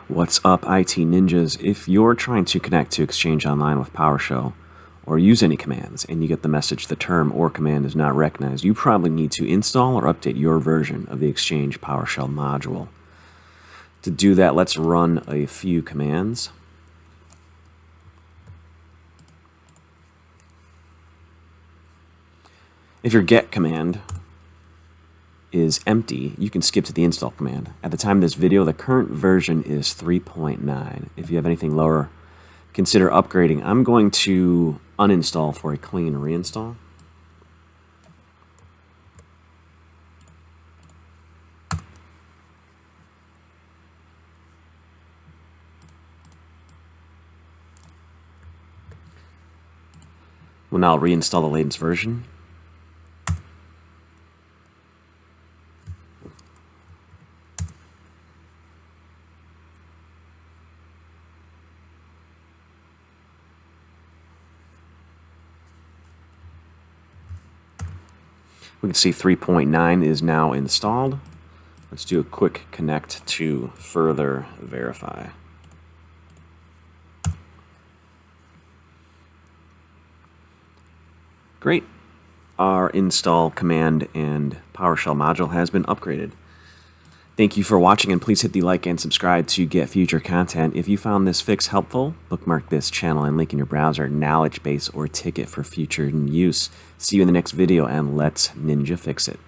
What's up, IT Ninjas? If you're trying to connect to Exchange Online with PowerShell or use any commands and you get the message the term or command is not recognized, you probably need to install or update your version of the Exchange PowerShell module. To do that, let's run a few commands. If your get command is empty, you can skip to the install command. At the time of this video, the current version is 3.9. If you have anything lower, consider upgrading. I'm going to uninstall for a clean reinstall. We'll now reinstall the latest version. We can see 3.9 is now installed. Let's do a quick connect to further verify. Great. Our install command and PowerShell module has been upgraded. Thank you for watching, and please hit the like and subscribe to get future content. If you found this fix helpful, bookmark this channel and link in your browser, knowledge base, or ticket for future use. See you in the next video, and let's ninja fix it.